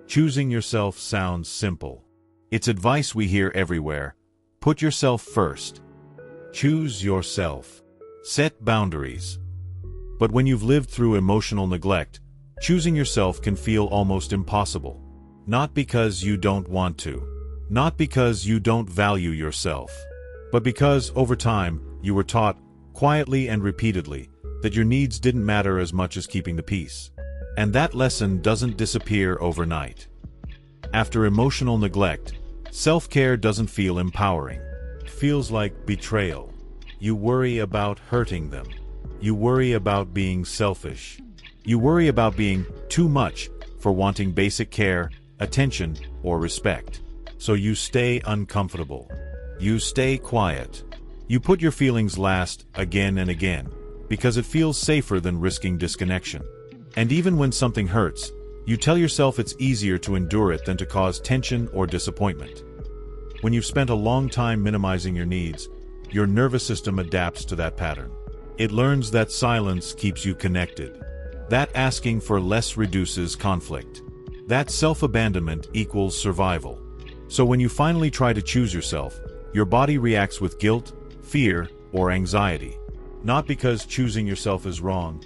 Choosing yourself sounds simple. It's advice we hear everywhere. Put yourself first. Choose yourself. Set boundaries. But when you've lived through emotional neglect, choosing yourself can feel almost impossible. Not because you don't want to. Not because you don't value yourself. But because, over time, you were taught, quietly and repeatedly, that your needs didn't matter as much as keeping the peace. And that lesson doesn't disappear overnight. After emotional neglect, self-care doesn't feel empowering. It feels like betrayal. You worry about hurting them. You worry about being selfish. You worry about being too much for wanting basic care, attention, or respect. So you stay uncomfortable. You stay quiet. You put your feelings last again and again, because it feels safer than risking disconnection. And even when something hurts, you tell yourself it's easier to endure it than to cause tension or disappointment. When you've spent a long time minimizing your needs, your nervous system adapts to that pattern. It learns that silence keeps you connected. That asking for less reduces conflict. That self-abandonment equals survival. So when you finally try to choose yourself, your body reacts with guilt, fear, or anxiety. Not because choosing yourself is wrong,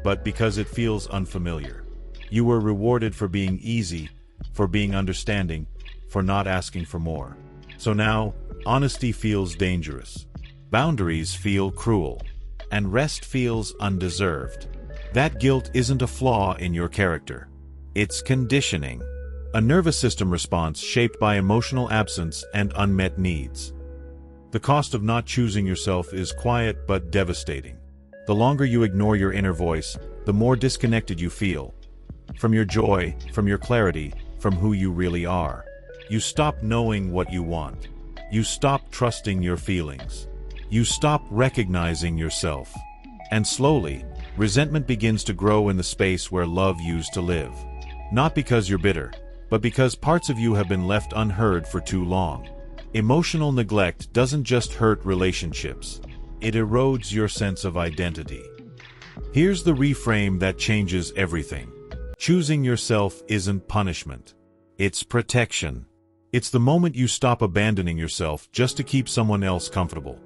but because it feels unfamiliar. You were rewarded for being easy, for being understanding, for not asking for more. So now, honesty feels dangerous. Boundaries feel cruel. And rest feels undeserved. That guilt isn't a flaw in your character. It's conditioning. A nervous system response shaped by emotional absence and unmet needs. The cost of not choosing yourself is quiet but devastating. The longer you ignore your inner voice, the more disconnected you feel. From your joy, from your clarity, from who you really are. You stop knowing what you want. You stop trusting your feelings. You stop recognizing yourself. And slowly, resentment begins to grow in the space where love used to live. Not because you're bitter, but because parts of you have been left unheard for too long. Emotional neglect doesn't just hurt relationships. It erodes your sense of identity. Here's the reframe that changes everything. Choosing yourself isn't punishment. It's protection. It's the moment you stop abandoning yourself just to keep someone else comfortable.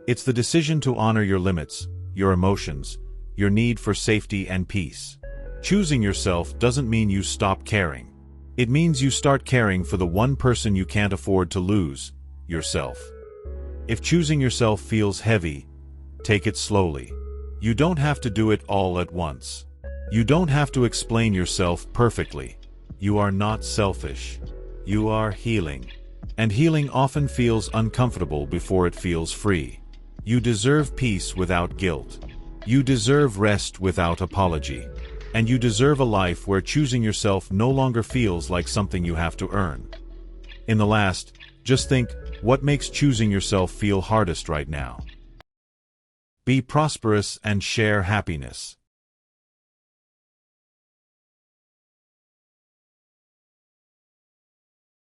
It's the decision to honor your limits, your emotions, your need for safety and peace. Choosing yourself doesn't mean you stop caring. It means you start caring for the one person you can't afford to lose, yourself. If choosing yourself feels heavy, take it slowly. You don't have to do it all at once. You don't have to explain yourself perfectly. You are not selfish. You are healing. And healing often feels uncomfortable before it feels free. You deserve peace without guilt. You deserve rest without apology. And you deserve a life where choosing yourself no longer feels like something you have to earn. In the last, just think, what makes choosing yourself feel hardest right now? Be prosperous and share happiness.